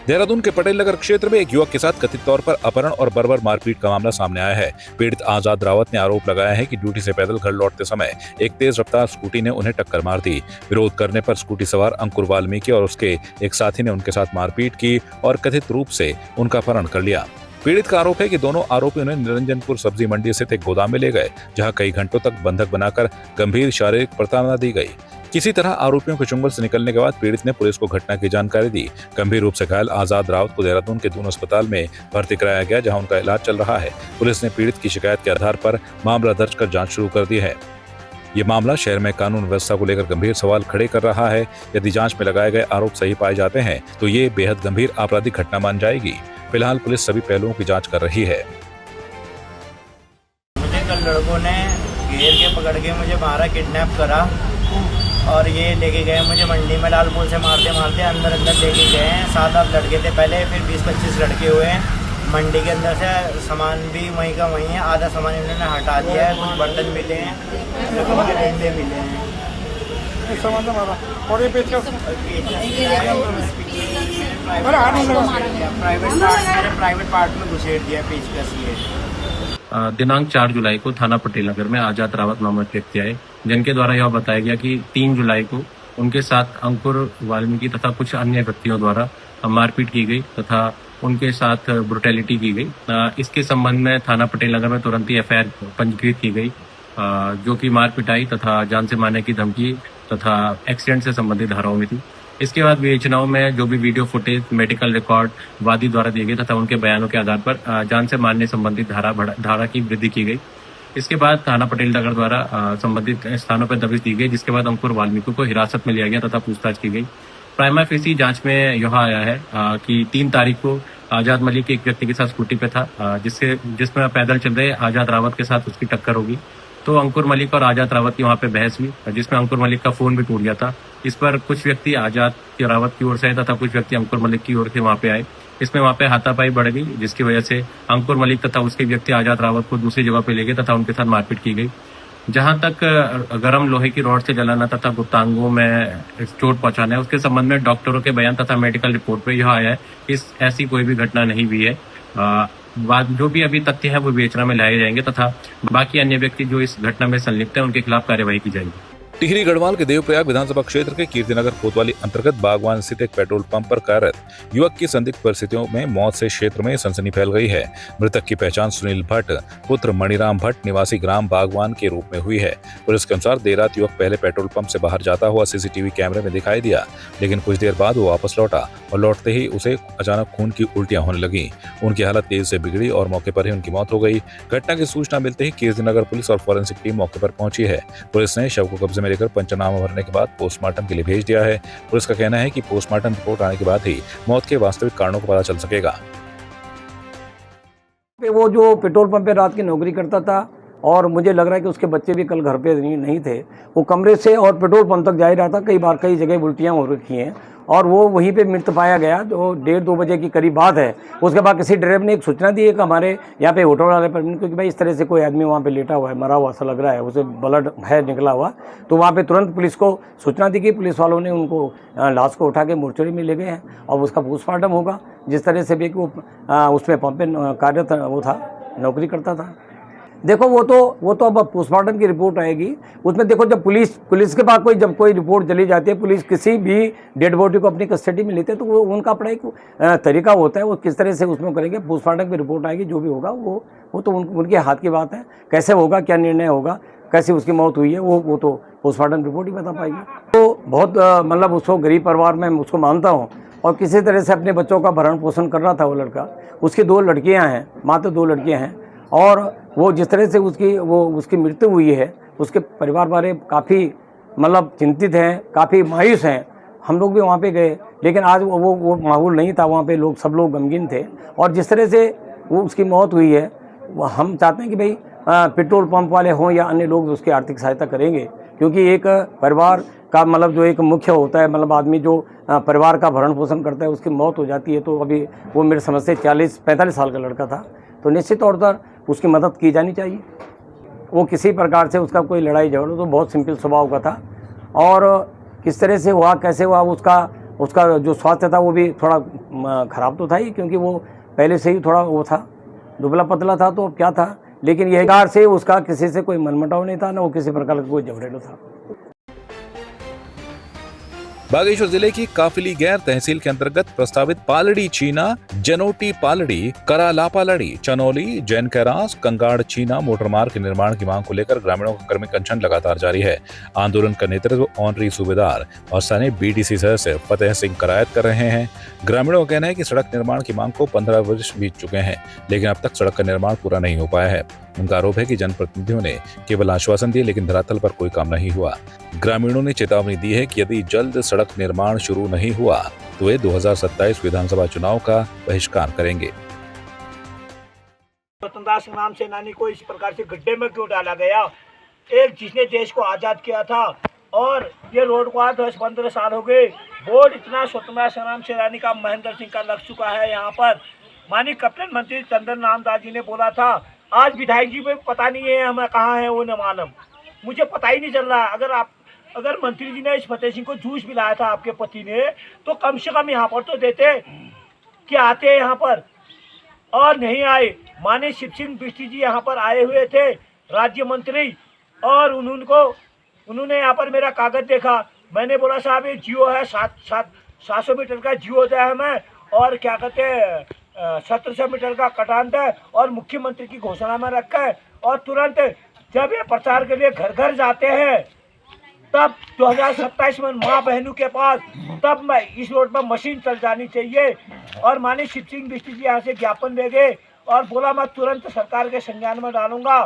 देहरादून के पटेल नगर क्षेत्र में एक युवक के साथ कथित तौर पर अपहरण और बर्बर मारपीट का मामला सामने आया है। पीड़ित आजाद रावत ने आरोप लगाया है कि ड्यूटी से पैदल घर लौटते समय एक तेज रफ्तार स्कूटी ने उन्हें टक्कर मार दी। विरोध करने पर स्कूटी सवार अंकुर वाल्मीकि और उसके एक साथी ने उनके साथ मारपीट की और कथित रूप से उनका अपहरण कर लिया। पीड़ित का आरोप है कि दोनों आरोपी उन्हें निरंजनपुर सब्जी मंडी स्थित एक गोदाम में ले गए, जहां कई घंटों तक बंधक बनाकर गंभीर शारीरिक प्रताड़ना दी गई। किसी तरह आरोपियों के चुंगल से निकलने के बाद पीड़ित ने पुलिस को घटना की जानकारी दी। गंभीर रूप से घायल आजाद रावत को देहरादून के दून अस्पताल में भर्ती कराया गया, जहां उनका इलाज चल रहा है। पुलिस ने पीड़ित की शिकायत के आधार पर मामला दर्ज कर जांच शुरू कर दी है। ये मामला शहर में कानून व्यवस्था को लेकर गंभीर सवाल खड़े कर रहा है। यदि जांच में लगाए गए आरोप सही पाए जाते हैं तो ये बेहद गंभीर आपराधिक घटना मान जाएगी। फिलहाल पुलिस सभी पहलुओं की जांच कर रही है। मुझे कल लड़कों ने घेर के पकड़ के मुझे मारा, किडनैप करा और ये लेके गए मुझे मंडी में लालपुर से मारते मारते अंदर लेके गए हैं। 7-8 लड़के थे पहले, फिर 20-25 लड़के हुए हैं। मंडी के अंदर से सामान भी वहीं का वहीं है, आधा सामान इन्होंने हटा दिया है। कुछ बर्तन मिले हैं, डंडे मिले हैं। और ये प्राइवेट पार्ट में घुसेड़ दिया पेचकस ये। दिनांक 4 जुलाई को थाना पटेल नगर में आजाद रावत नामक व्यक्ति आए, जिनके द्वारा यह बताया गया कि 3 जुलाई को उनके साथ अंकुर वाल्मीकि तथा कुछ अन्य व्यक्तियों द्वारा मारपीट की गई तथा उनके साथ ब्रुटैलिटी की गई। इसके संबंध में थाना पटेल नगर में तुरंत ही एफआईआर पंजीकृत की गई, जो कि मार पिटाई तथा जान से मारने की धमकी तथा एक्सीडेंट से संबंधित धाराओं में थी। इसके बाद विवेचनाओं में जो भी वीडियो फुटेज, मेडिकल रिकॉर्ड वादी द्वारा दिए गए तथा उनके बयानों के आधार पर जान से मारने संबंधित धारा की वृद्धि की गई। इसके बाद थाना पटेल नगर द्वारा संबंधित स्थानों पर दबिश दी गई, जिसके बाद अंकुर वाल्मीकि को हिरासत में लिया गया तथा पूछताछ की गई। प्राइमा फेसी जांच में यह आया है कि 3 तारीख को आजाद मलिक एक व्यक्ति के साथ स्कूटी पे था, जिसमें पैदल चल रहे आजाद रावत के साथ उसकी टक्कर होगी। तो अंकुर मलिक और आजाद रावत की वहां पे बहस हुई, जिसमें अंकुर मलिक का फोन भी टूट गया था। इस पर कुछ व्यक्ति आजाद रावत की ओर से तथा कुछ व्यक्ति अंकुर मलिक की ओर से वहां पे आए। इसमें वहां पे हाथापाई बढ़ गई, जिसकी वजह से अंकुर मलिक तथा उसके व्यक्ति आजाद रावत को दूसरी जगह पे ले गए तथा उनके साथ मारपीट की गई। जहां तक गर्म लोहे की रॉड से जलाना तथा गुप्तांगों में चोट पहुंचाना है, उसके संबंध में डॉक्टरों के बयान तथा मेडिकल रिपोर्ट पे यह आया है कि ऐसी कोई भी घटना नहीं हुई है। जो भी अभी तथ्य है वो विवेचना में लाए जाएंगे तथा बाकी अन्य व्यक्ति जो इस घटना में संलिप्त है उनके खिलाफ कार्यवाही की जाएगी। टिहरी गढ़वाल के देवप्रयाग विधानसभा क्षेत्र के कीर्तिनगर कोतवाली अंतर्गत बागवान स्थित एक पेट्रोल पंप पर कार्यरत युवक की संदिग्ध परिस्थितियों में मौत से क्षेत्र में सनसनी फैल गई है। मृतक की पहचान सुनील भट्ट पुत्र मणिराम भट्ट निवासी ग्राम बागवान के रूप में हुई है। पुलिस के अनुसार देर रात युवक पहले पेट्रोल पंप से बाहर जाता हुआ सीसीटीवी कैमरे में दिखाई दिया, लेकिन कुछ देर बाद वो वापस लौटा और लौटते ही उसे अचानक खून की उल्टियां होने लगी। उनकी हालत तेज से बिगड़ी और मौके पर ही उनकी मौत हो गई। घटना की सूचना मिलते ही कीर्तिनगर पुलिस और फॉरेंसिक टीम मौके पर पहुंची है। पुलिस ने शव को कब्जे में लेकर पंचनामा भरने के बाद पोस्टमार्टम के लिए भेज दिया है। पुलिस का कहना है कि पोस्टमार्टम रिपोर्ट आने के बाद ही मौत के वास्तविक कारणों को पता चल सकेगा। वो जो पेट्रोल पंप पे रात की नौकरी करता था और मुझे लग रहा है कि उसके बच्चे भी कल घर पे नहीं थे। वो कमरे से और पेट्रोल पंप तक जा ही रहा था। कई जगह उल्टियाँ हो रखी हैं और वो वहीं पे मृत पाया गया। जो 1:30-2 बजे की करीब बात है। उसके बाद किसी ड्राइवर ने एक सूचना दी है कि हमारे यहाँ पे होटल वाले पर, क्योंकि भाई इस तरह से कोई आदमी वहाँ पे लेटा हुआ है, मरा हुआ सा लग रहा है, उसे ब्लड है निकला हुआ। तो वहाँ पे तुरंत पुलिस को सूचना दी गई। पुलिस वालों ने उनको लाश को उठा के मोर्चरी में ले गए हैं और उसका पोस्टमार्टम होगा। जिस तरह से भी वो उसमें पंप पे कार्यरत वो था, नौकरी करता था। देखो वो तो अब पोस्टमार्टम की रिपोर्ट आएगी। उसमें देखो जब पुलिस के पास जब कोई रिपोर्ट चली जाती है, पुलिस किसी भी डेड बॉडी को अपनी कस्टडी में लेते हैं, तो वो उनका अपना एक तरीका होता है, वो किस तरह से उसमें करेंगे। पोस्टमार्टम की रिपोर्ट आएगी, जो भी होगा वो तो उनके हाथ की बात है। कैसे होगा, क्या निर्णय होगा, कैसे उसकी मौत हुई है, वो तो पोस्टमार्टम रिपोर्ट ही बता पाएगी। तो बहुत मतलब उसको गरीब परिवार में उसको मानता हूँ और किसी तरह से अपने बच्चों का भरण पोषण कर रहा था वो लड़का। उसकी 2 लड़कियाँ हैं, मात्र 2 लड़कियाँ हैं और वो जिस तरह से उसकी मृत्यु हुई है, उसके परिवार वाले काफ़ी मतलब चिंतित हैं, काफ़ी मायूस हैं। हम लोग भी वहाँ पे गए, लेकिन आज वो माहौल नहीं था। वहाँ पे सब लोग गमगीन थे और जिस तरह से वो उसकी मौत हुई है, हम चाहते हैं कि भाई पेट्रोल पंप वाले हों या अन्य लोग उसकी आर्थिक सहायता करेंगे, क्योंकि एक परिवार का मतलब जो एक मुख्य होता है, मतलब आदमी जो परिवार का भरण पोषण करता है, उसकी मौत हो जाती है। तो अभी वो मेरे समझ से 40-45 साल का लड़का था, तो निश्चित तौर पर उसकी मदद की जानी चाहिए। वो किसी प्रकार से उसका कोई लड़ाई झगड़ा तो बहुत सिंपल स्वभाव का था और किस तरह से हुआ, कैसे हुआ, उसका जो स्वास्थ्य था वो भी थोड़ा ख़राब तो था ही, क्योंकि वो पहले से ही थोड़ा वो था, दुबला पतला था, तो अब क्या था। लेकिन यह कार से उसका किसी से कोई मनमुटाव नहीं था, ना वो किसी प्रकार का कोई झगड़ेलू था। बागेश्वर जिले की काफिली गैर तहसील के अंतर्गत प्रस्तावित पालड़ी चीना, जनोटी पालड़ी, करालापालड़ी, चनौली, जैन कैरास, कंगाड़ चीना मोटर मार्ग के निर्माण की मांग को लेकर ग्रामीणों का कर्मी अनशन लगातार जारी है। आंदोलन का नेतृत्व ऑनरी सूबेदार और स्थानीय बीडीसी सदस्य फतेह सिंह करायत कर रहे हैं। ग्रामीणों का कहना है कि सड़क निर्माण की मांग को 15 वर्ष बीत चुके हैं, लेकिन अब तक सड़क का निर्माण पूरा नहीं हो पाया है। उनका आरोप है कि जनप्रतिनिधियों ने केवल आश्वासन दिए, लेकिन धरातल पर कोई काम नहीं हुआ। ग्रामीणों ने चेतावनी दी है कि यदि जल्द सड़क निर्माण शुरू नहीं हुआ तो वे 2027 विधानसभा चुनाव का बहिष्कार करेंगे। स्वतंत्रता संग्राम सेनानी को इस प्रकार से गड्ढे में क्यों डाला गया? एक जिसने देश को आजाद किया था, और ये रोड को 10-15 साल हो गए। बोर्ड इतना स्वतंत्रता संग्राम सेनानी का महेंद्र सिंह का लग चुका है। यहाँ पर माननीय कैप्टन मंत्री चंदन रामदास जी ने बोला था, आज विधायक जी में पता नहीं है हमें कहाँ है, वो न मालूम, मुझे पता ही नहीं चल रहा। अगर मंत्री जी ने इस फतेह सिंह को जूस पिलाया था आपके पति ने, तो कम से कम यहाँ पर तो देते कि आते यहाँ पर, और नहीं आए। माननीय शिव सिंह बिष्टी जी यहाँ पर आए हुए थे, राज्य मंत्री, और उन्होंने यहाँ पर मेरा कागज देखा। मैंने बोला साहब ये जियो है, 700 मीटर का जियो है हमें, और क्या कहते हैं 1700 मीटर का कटांत है, और मुख्यमंत्री की घोषणा में रखा है। और तुरंत जब ये प्रचार के लिए घर घर जाते हैं, तब 2027 में माँ बहनों के पास, तब मैं इस रोड पर मशीन चल जानी चाहिए। और माननीय शिव सिंह बिष्टी जी यहाँ से ज्ञापन दे गए और बोला मैं तुरंत सरकार के संज्ञान में डालूंगा।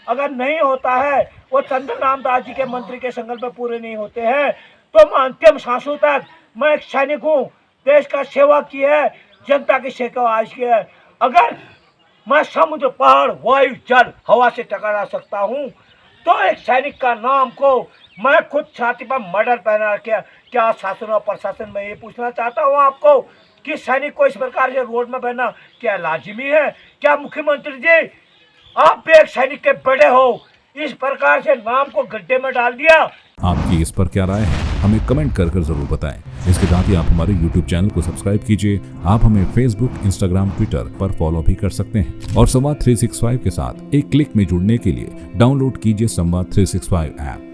अगर नहीं होता है, वो चंदन रामदास जी के मंत्री के संकल्प पूरे नहीं होते हैं, तो मैं अंतिम सांसों तक, मैं एक सैनिक हूँ, देश का सेवा की है, जनता की सेवा आज की है। अगर मैं समुद्र, पहाड़, वायु, जल, हवा से टकरा सकता हूँ, तो एक सैनिक का नाम को मैं खुद छाती पर मेडल पहना के क्या शासन और प्रशासन में ये पूछना चाहता हूँ आपको कि सैनिक को इस प्रकार से रोड में बहना क्या लाजिमी है? क्या मुख्यमंत्री जी आप भी एक सैनिक के बेटे हो, इस प्रकार से नाम को गड्ढे में डाल दिया? आपकी इस पर क्या राय है, हमें कमेंट कर जरूर बताएं। इसके साथ ही आप हमारे YouTube चैनल को सब्सक्राइब कीजिए। आप हमें Facebook, Instagram, Twitter पर फॉलो भी कर सकते हैं, और संवाद 365 के साथ एक क्लिक में जुड़ने के लिए डाउनलोड कीजिए संवाद 365 ऐप।